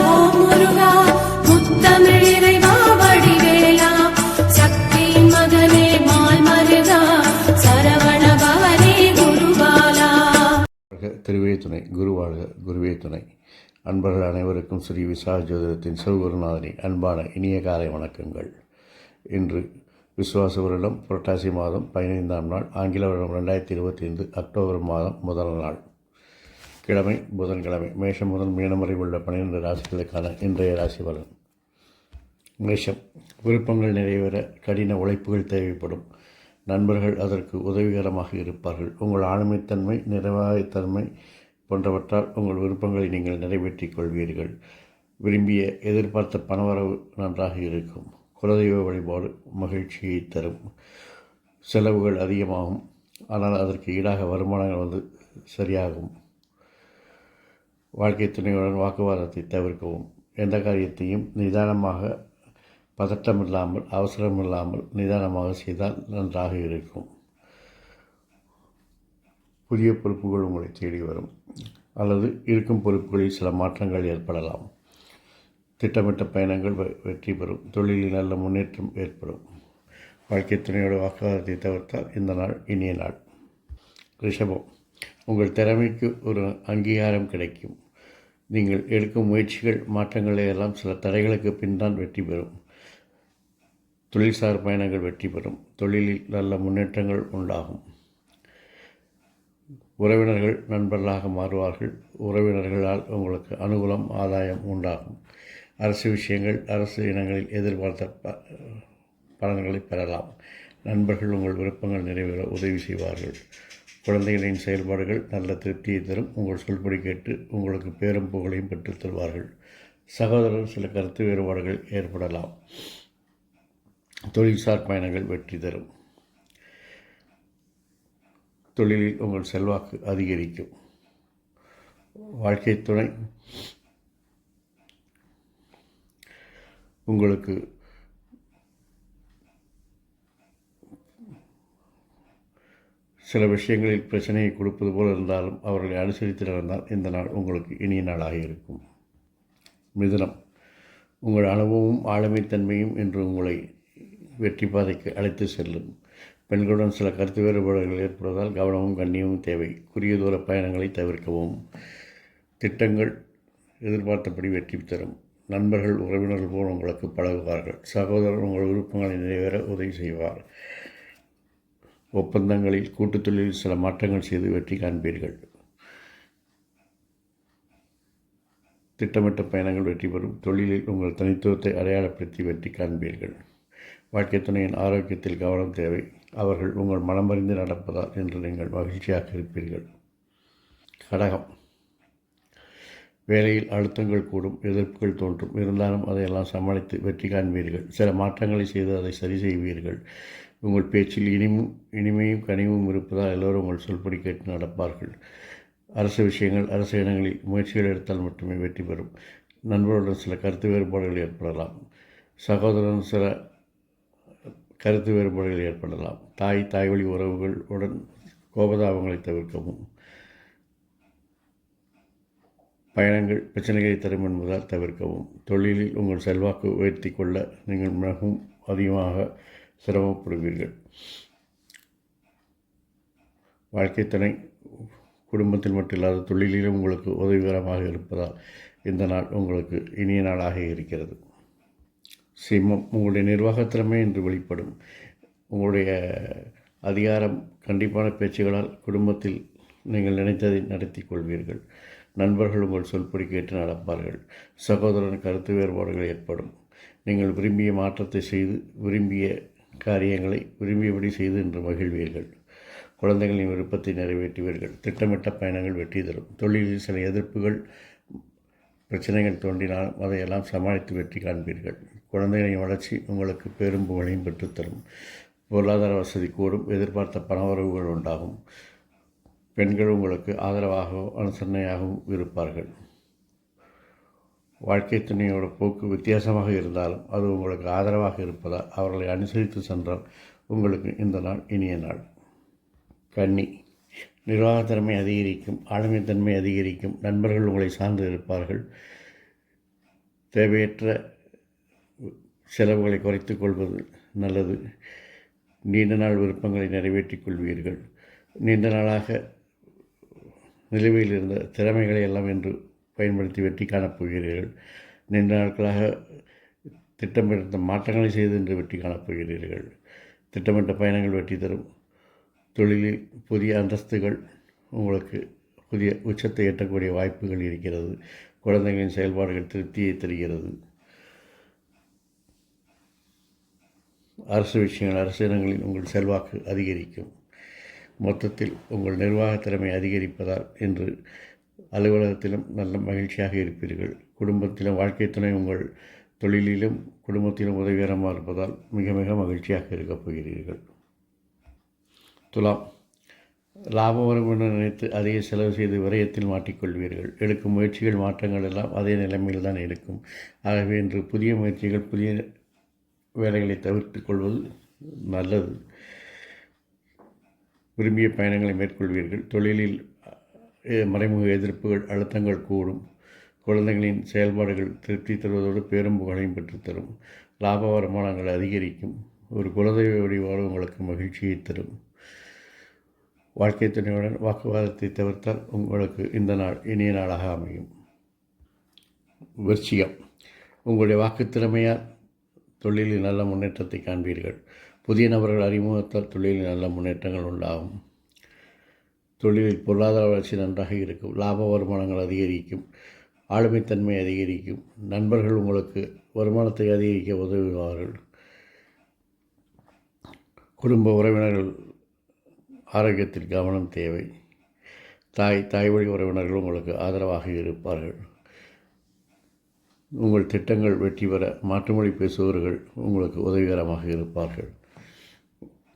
ஓம் முருகா முத்தமிழ் இறைவா வடிவேலா சக்தியின் மகனே மால் மருகா சரவண பவனே குருபாலா. திருவே துணை, குருவாழ்க, குருவே துணை. அன்பர்கள் அனைவருக்கும் ஸ்ரீ விசாக ஜோதிடத்தின் சிவகுருநாதனின் அன்பான இனிய காலை வணக்கங்கள். இன்று விசுவாச வருடம் புரட்டாசி மாதம் 15ஆம் நாள், ஆங்கில வருடம் 2025 அக்டோபர் மாதம் முதல் நாள், கிழமை புதன்கிழமை. மேஷம் முதல் மீனம் வரை உள்ள 12 ராசிகளுக்கான இன்றைய ராசி பலன். மேஷம், விருப்பங்கள் நிறைவேற கடின உழைப்புகள் தேவைப்படும். நண்பர்கள் அதற்கு உதவிகரமாக இருப்பார்கள். உங்கள் ஆளுமைத்தன்மை, நிர்வாகத்தன்மை போன்றவற்றால் உங்கள் விருப்பங்களை நீங்கள் நிறைவேற்றிக் கொள்வீர்கள். விரும்பிய எதிர்பார்த்த பணவரவு நன்றாக இருக்கும். குலதெய்வ வழிபாடு மகிழ்ச்சியை தரும். செலவுகள் அதிகமாகும், ஆனால் அதற்கு ஈடாக வருமானங்கள் வந்து சரியாகும். வாழ்க்கை துணையுடன் வாக்குவாதத்தை தவிர்க்கவும். எந்த காரியத்தையும் நிதானமாக, பதட்டமில்லாமல், அவசரமில்லாமல் நிதானமாக செய்தால் நன்றாக இருக்கும். புதிய பொறுப்புகள் உங்களை தேடி வரும், அல்லது இருக்கும் பொறுப்புகளில் சில மாற்றங்கள் ஏற்படலாம். திட்டமிட்ட பயணங்கள் வெற்றி பெறும். தொழிலில் நல்ல முன்னேற்றம் ஏற்படும். வாழ்க்கை துணையோட வாக்குவாதத்தை தவிர்த்தால் இந்த நாள் இனிய நாள். ரிஷபம், உங்கள் திறமைக்கு ஒரு அங்கீகாரம் கிடைக்கும். நீங்கள் எடுக்கும் முயற்சிகள், மாற்றங்களை எல்லாம் சில தடைகளுக்கு பின்தான் வெற்றி பெறும். தொழில்சார் பயணங்கள் வெற்றி பெறும். தொழிலில் நல்ல முன்னேற்றங்கள் உண்டாகும். உறவினர்கள் நண்பர்களாக மாறுவார்கள். உறவினர்களால் உங்களுக்கு அனுகூலம், ஆதாயம் உண்டாகும். அரசு விஷயங்கள், அரசு இனங்களில் எதிர்பார்த்த பலன்களை பெறலாம். நண்பர்கள் உங்கள் விருப்பங்கள் நிறைவேற உதவி செய்வார்கள். குழந்தைகளின் செயல்பாடுகள் நல்ல திருப்தியை தரும். உங்கள் சொல்படி கேட்டு உங்களுக்கு பேரும் புகழையும் பெற்றுத் தருவார்கள். சகோதரர் சில கருத்து வேறுபாடுகள் ஏற்படலாம். தொழில்சார் பயணங்கள் வெற்றி தரும். தொழிலில் உங்கள் செல்வாக்கு அதிகரிக்கும். வாழ்க்கை துணை உங்களுக்கு சில விஷயங்களில் பிரச்சனையை கொடுப்பது போல் இருந்தாலும் அவர்களை அனுசரித்து நடந்தால் இந்த நாள் உங்களுக்கு இனிய நாளாக இருக்கும். மிதுனம், உங்கள் அனுபவமும் ஆளுமைத்தன்மையும் இன்று உங்களை வெற்றி பாதைக்கு அழைத்து செல்லும். பெண்களுடன் சில கருத்து வேறுபாடுகள் ஏற்படுவதால் கவனமும் கண்ணியமும் தேவை. குறுகிய தூர பயணங்களை தவிர்க்கவும். திட்டங்கள் எதிர்பார்த்தபடி வெற்றி தரும். நண்பர்கள், உறவினர்கள் போல் உங்களுக்கு பழகுவார்கள். சகோதரர் உங்கள் விருப்பங்களை நிறைவேற உதவி செய்வார். ஒப்பந்தங்களில், கூட்டுத் தொழிலில் சில மாற்றங்கள் செய்து வெற்றி காண்பீர்கள். திட்டமிட்ட பயணங்கள் வெற்றி பெறும். தொழிலில் உங்கள் தனித்துவத்தை அடையாளப்படுத்தி வெற்றி காண்பீர்கள். வாழ்க்கை துணையின் ஆரோக்கியத்தில் கவனம் தேவை. அவர்கள் உங்கள் மனமறிந்து நடப்பதால் இன்று நீங்கள் மகிழ்ச்சியாக இருப்பீர்கள். கடகம், வேலையில் அழுத்தங்கள் கூடும், எதிர்ப்புகள் தோன்றும். இருந்தாலும் அதையெல்லாம் சமாளித்து வெற்றி காண்பீர்கள். சில மாற்றங்களை செய்து அதை சரி செய்வீர்கள். உங்கள் பேச்சில் இனிமையும் கனிவும் இருப்பதால் எல்லோரும் உங்கள் சொல்படி கேட்டு நடப்பார்கள். அரசு விஷயங்கள், அரசு இடங்களில் முயற்சிகள் எடுத்தால் மட்டுமே வெற்றி பெறும். நண்பர்களுடன் சில கருத்து வேறுபாடுகள் ஏற்படலாம். சகோதரன் சில கருத்து வேறுபாடுகள் ஏற்படலாம். தாய் வழி உறவுகள் உடன் கோபதாபங்களை தவிர்க்கவும். பயணங்கள் பிரச்சனைகளை தரும் என்பதால் தவிர்க்கவும். தொழிலில் உங்கள் செல்வாக்கு உயர்த்தி கொள்ள நீங்கள் மிகவும் அதிகமாக சிரமப்படுவீர்கள். வாழ்க்கை துணை குடும்பத்தில் மட்டும் இல்லாத தொழிலிலும் உங்களுக்கு உதவிகரமாக இருப்பதால் இந்த நாள் உங்களுக்கு இனிய நாளாக இருக்கிறது. சிம்மம், உங்களுடைய நிர்வாகத்திறமை இன்று வெளிப்படும். உங்களுடைய அதிகாரம், கண்டிப்பான பேச்சுகளால் குடும்பத்தில் நீங்கள் நினைத்ததை நடத்தி கொள்வீர்கள். நண்பர்கள் உங்கள் சொல்படி கேட்டு நடப்பார்கள். சகோதரன் கருத்து வேறுபாடுகள் ஏற்படும். நீங்கள் விரும்பிய மாற்றத்தை செய்து, விரும்பிய காரியங்களை விரும்பியபடி செய்து இன்று மகிழ்வீர்கள். குழந்தைகளின் விருப்பத்தை நிறைவேற்றுவீர்கள். திட்டமிட்ட பயணங்கள் வெற்றி தரும். தொழிலில் சில எதிர்ப்புகள், பிரச்சனைகள் தோன்றினாலும் அதையெல்லாம் சமாளித்து வெற்றி காண்பீர்கள். குழந்தைகளின் வளர்ச்சி உங்களுக்கு பேரும் புகழையும் பெற்றுத்தரும். பொருளாதார வசதி கூடும். எதிர்பார்த்த பணவரவுகள் உண்டாகும். பெண்கள் உங்களுக்கு ஆதரவாகவும் அனுசரணையாகவும் இருப்பார்கள். வாழ்க்கை துணையோட போக்கு வித்தியாசமாக இருந்தாலும் அது உங்களுக்கு ஆதரவாக இருப்பதால் அவர்களை அனுசரித்து சென்றால் உங்களுக்கு இந்த நாள் இனிய நாள். கன்னி, நிர்வாகத்திறமை அதிகரிக்கும், ஆளுமைத்தன்மை அதிகரிக்கும். நண்பர்கள் உங்களை சார்ந்து இருப்பார்கள். தேவையற்ற செலவுகளை குறைத்துக் கொள்வது நல்லது. நீண்ட நாள் விருப்பங்களை நிறைவேற்றிக் கொள்வீர்கள். நீண்ட நாளாக நிலுவையில் இருந்த திறமைகளை எல்லாம் என்று பயன்படுத்தி வெற்றி காணப்போகிறீர்கள். நீண்ட நாட்களாக திட்டமிட்ட மாற்றங்களை செய்து என்று வெற்றி காணப்போகிறீர்கள். திட்டமிட்ட பயணங்கள் வெற்றி தரும். தொழிலில் புதிய அந்தஸ்துகள் உங்களுக்கு புதிய உச்சத்தை எட்டக்கூடிய வாய்ப்புகள் இருக்கிறது. குழந்தைகளின் செயல்பாடுகள் திருப்தியை தருகிறது. அரசு விஷயங்கள், அரசு இடங்களில் உங்கள் செல்வாக்கு அதிகரிக்கும். மொத்தத்தில் உங்கள் நிர்வாக திறமை அதிகரிப்பதால் இன்று அலுவலகத்திலும் நல்ல மகிழ்ச்சியாக இருப்பீர்கள். குடும்பத்திலும் வாழ்க்கை துணை உங்கள் தொழிலிலும் குடும்பத்திலும் உதவிகரமாக இருப்பதால் மிக மிக மகிழ்ச்சியாக இருக்கப் போகிறீர்கள். துலாம், லாபம் வரும் என்று நினைத்து அதிக செலவு செய்து விரயத்தில் மாட்டிக்கொள்வீர்கள். எடுக்கும் முயற்சிகள் மாற்றங்கள் எல்லாம் அதே நிலைமையில் தான் இருக்கும். ஆகவே இன்று புதிய முயற்சிகள், புதிய வேலைகளை தவிர்த்து கொள்வது நல்லது. விரும்பிய பயணங்களை மேற்கொள்வீர்கள். தொழிலில் மறைமுக எதிர்ப்புகள், அழுத்தங்கள் கூடும். குழந்தைகளின் செயல்பாடுகள் திருப்தி தருவதோடு பேரும் புகழையும் பெற்றுத்தரும். லாப வருமானங்கள் அதிகரிக்கும். ஒரு குலதெய்வ வழிபாடு உங்களுக்கு மகிழ்ச்சியை தரும். வாழ்க்கை துணையுடன் வாக்குவாதத்தை தவிர்த்தால் உங்களுக்கு இந்த நாள் இனிய நாளாக அமையும். விருச்சிகம், உங்களுடைய வாக்கு திறமையால் தொழிலில் நல்ல முன்னேற்றத்தை காண்பீர்கள். புதிய நபர்கள் அறிமுகத்தால் தொழிலில் நல்ல முன்னேற்றங்கள் உண்டாகும். தொழிலில் பொருளாதார வளர்ச்சி நன்றாக இருக்கும். லாப வருமானங்கள் அதிகரிக்கும். ஆளுமைத்தன்மை அதிகரிக்கும். நண்பர்கள் உங்களுக்கு வருமானத்தை அதிகரிக்க உதவுவார்கள். குடும்ப உறவினர்கள் ஆரோக்கியத்தில் கவனம் தேவை. தாய் வழி உறவினர்கள் உங்களுக்கு ஆதரவாக இருப்பார்கள். உங்கள் திட்டங்கள் வெற்றி பெற மாற்றுமொழி பேசுபவர்கள் உங்களுக்கு உதவிகரமாக இருப்பார்கள்.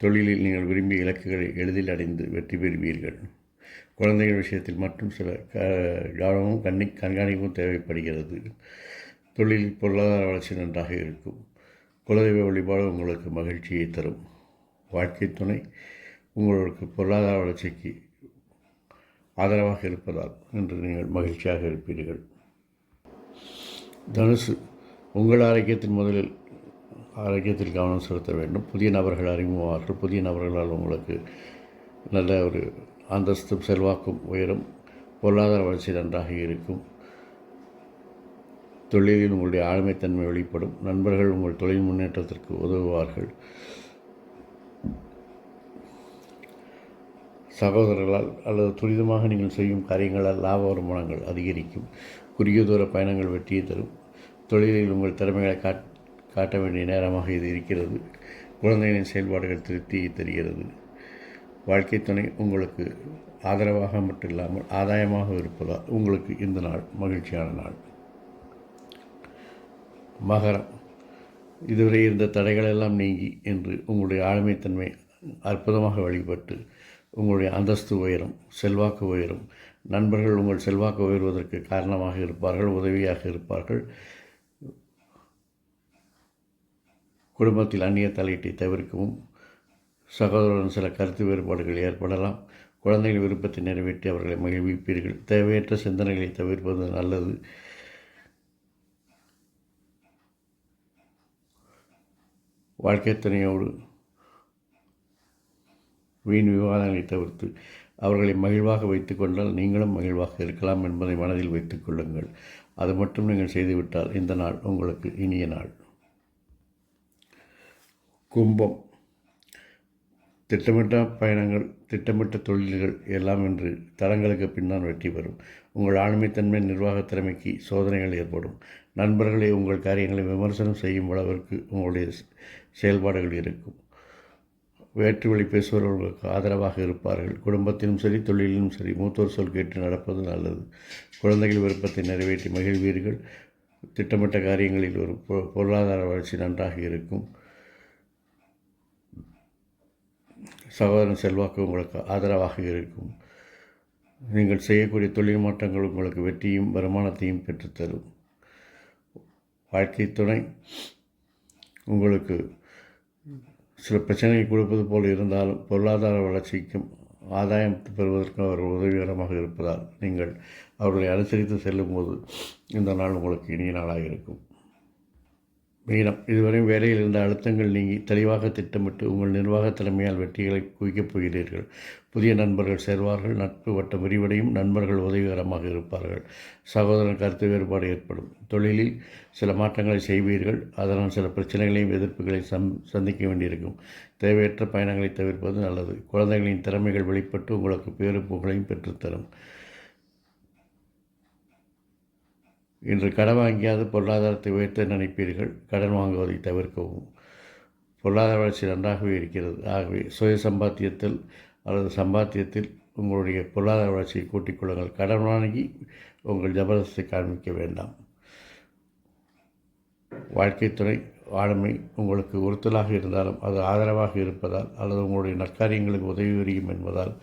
தொழிலில் நீங்கள் விரும்பிய இலக்குகளை எளிதில் அடைந்து வெற்றி பெறுவீர்கள். குழந்தைகள் விஷயத்தில் மட்டும் சில கவனமும் கண்காணிப்பும் தேவைப்படுகிறது. தொழிலில் பொருளாதார வளர்ச்சி நன்றாக இருக்கும். குலதெய்வ வழிபாடு உங்களுக்கு மகிழ்ச்சியை தரும். வாழ்க்கை துணை உங்களுக்கு பொருளாதார வளர்ச்சிக்கு ஆதரவாக இருப்பதால் இன்று நீங்கள் மகிழ்ச்சியாக இருப்பீர்கள். தனுசு, உங்கள் ஆரோக்கியத்தில் கவனம் செலுத்த வேண்டும். புதிய நபர்கள் அறிமுகமாவார்கள். புதிய நபர்களால் உங்களுக்கு நல்ல ஒரு அந்தஸ்தும் செல்வாக்கும் உயரும். பொருளாதார வளர்ச்சி நன்றாக இருக்கும். தொழிலில் உங்களுடைய ஆளுமைத்தன்மை வெளிப்படும். நண்பர்கள் உங்கள் தொழில் முன்னேற்றத்திற்கு உதவுவார்கள். சகோதரர்களால் அல்லது துரிதமாக நீங்கள் செய்யும் காரியங்களால் லாப வருமானங்கள் அதிகரிக்கும். குறுகிய தூர பயணங்கள் வெற்றியை தரும். தொழிலில் உங்கள் திறமைகளை காட்ட வேண்டிய நேரமாக இது இருக்கிறது. குழந்தைகளின் செயல்பாடுகள் திருப்தியை தருகிறது. வாழ்க்கை துணை உங்களுக்கு ஆதரவாக மட்டும் இல்லாமல் ஆதாயமாக இருப்பதால் உங்களுக்கு இந்த நாள் மகிழ்ச்சியான நாள். மகரம், இதுவரை இருந்த தடைகளெல்லாம் நீங்கி என்று உங்களுடைய ஆளுமைத்தன்மை அற்புதமாக வழிபட்டு உங்களுடைய அந்தஸ்து உயரும், செல்வாக்கு உயரும். நண்பர்கள் உங்கள் செல்வாக்கு உயர்வதற்கு காரணமாக இருப்பார்கள், உதவியாக இருப்பார்கள். குடும்பத்தில் அந்நிய தலையீட்டை தவிர்க்கவும். சகோதரன் சில கருத்து வேறுபாடுகள் ஏற்படலாம். குழந்தைகள் விருப்பத்தை நிறைவேற்றி அவர்களை மகிழ்விப்பீர்கள். தேவையற்ற சிந்தனைகளை தவிர்ப்பது நல்லது. வாழ்க்கை துணையோடு வீண் விவாதங்களை தவிர்த்து அவர்களை மகிழ்வாக வைத்துக்கொண்டால் நீங்களும் மகிழ்வாக இருக்கலாம் என்பதை மனதில் வைத்துக் கொள்ளுங்கள். அது மட்டும் நீங்கள் செய்துவிட்டால் இந்த நாள் உங்களுக்கு இனிய நாள். கும்பம், திட்டமிட்ட பயணங்கள், திட்டமிட்ட தொழில்கள் எல்லாம் இன்று தடங்களுக்கு பின்னால் வெற்றி பெறும். உங்கள் ஆளுமைத்தன்மை, நிர்வாகத் திறமைக்கு சோதனைகள் ஏற்படும். நண்பர்களை உங்கள் காரியங்களை விமர்சனம் செய்யும் அளவிற்கு உங்களுடைய செயல்பாடுகள் இருக்கும். வேற்று வழி பேசுபவர்களுக்கு ஆதரவாக இருப்பார்கள். குடும்பத்திலும் சரி, தொழிலிலும் சரி, மூத்தோர் சொல் கேட்டு நடப்பது நல்லது. குழந்தைகள் விருப்பத்தை நிறைவேற்றி மகிழ்வீர்கள். திட்டமிட்ட காரியங்களில் ஒரு பொருளாதார வளர்ச்சி நன்றாக இருக்கும். சகோதரன் செல்வாக்கு உங்களுக்கு ஆதரவாக இருக்கும். நீங்கள் செய்யக்கூடிய தொழில் மாற்றங்கள் உங்களுக்கு வெற்றியும் வருமானத்தையும் பெற்றுத்தரும். வாழ்க்கை துணை உங்களுக்கு சில பிரச்சனையை கொடுப்பது போல் இருந்தாலும் பொருளாதார வளர்ச்சிக்கும் ஆதாயம் பெறுவதற்கும் அவர் உதவிகரமாக இருப்பதால் நீங்கள் அவர்களை அனுசரித்து செல்லும்போது இந்த நாள் உங்களுக்கு இனிய நாளாக இருக்கும். மீனம், இதுவரை வேலையில் இருந்த அழுத்தங்கள் நீங்கி தெளிவாக திட்டமிட்டு உங்கள் நிர்வாக திறமையால் வெற்றிகளை குவிக்கப் போகிறீர்கள். புதிய நண்பர்கள் சேர்வார்கள். நட்பு வட்டம் விரிவடையும். நண்பர்கள் உதவிகரமாக இருப்பார்கள். சகோதரன் கருத்து வேறுபாடு ஏற்படும். தொழிலில் சில மாற்றங்களை செய்வீர்கள். அதனால் சில பிரச்சனைகளையும் எதிர்ப்புகளையும் சந்திக்க வேண்டியிருக்கும். தேவையற்ற பயணங்களை தவிர்ப்பது நல்லது. குழந்தைகளின் திறமைகள் வெளிப்பட்டு உங்களுக்கு பேரு புகழையும் பெற்றுத்தரும். இன்று கடன் வாங்கியாவது பொருளாதாரத்தை உயர்த்த நினைப்பீர்கள். கடன் வாங்குவதை தவிர்க்கவும். பொருளாதார வளர்ச்சி நன்றாகவே இருக்கிறது. ஆகவே சுய சம்பாத்தியத்தில் அல்லது சம்பாத்தியத்தில் உங்களுடைய பொருளாதார வளர்ச்சியை கூட்டிக் கொள்ளுங்கள். கடன் வாங்கி உங்கள் ஜபரதத்தை காண்பிக்க வேண்டாம். வாழ்க்கை துணை ஆளுமை உங்களுக்கு உறுத்தலாக இருந்தாலும் அது ஆதரவாக இருப்பதால் அல்லது உங்களுடைய நற்காரியங்களுக்கு உதவி புரியும் என்பதால்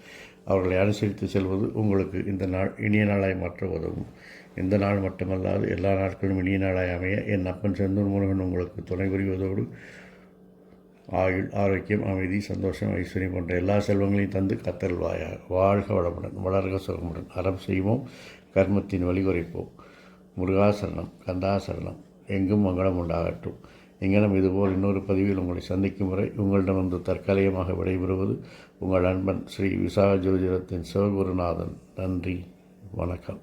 அவர்களை அனுசரித்து செல்வது உங்களுக்கு இந்த நாள் இனிய நாளாய் மாற்ற உதவும். இந்த நாள் மட்டுமல்லாது எல்லா நாட்களும் இனிய நாளாய் அமைய என் அப்பன் செந்தூர் முருகன் உங்களுக்கு துணை புரிவதோடு ஆயுள், ஆரோக்கியம், அமைதி, சந்தோஷம், ஐஸ்வர்யம் போன்ற எல்லா செல்வங்களையும் தந்து கத்தல்வாயாக. வாழ்க வளமுடன், வளர்க சுகமுடன். அறம் செய்வோம், கர்மத்தின் வழி குறைப்போம். முருகாசரணம், கந்தாசரணம். எங்கும் மங்களம் உண்டாகட்டும். எங்கனம் இதுபோல் இன்னொரு பதிவில் உங்களை சந்திக்கும் வரை உங்களிடம் வந்து தற்காலிகமாக விடைபெறுவது உங்கள் நண்பன் ஸ்ரீ விசாக ஜோதிடத்தின் சிவகுருநாதன். நன்றி, வணக்கம்.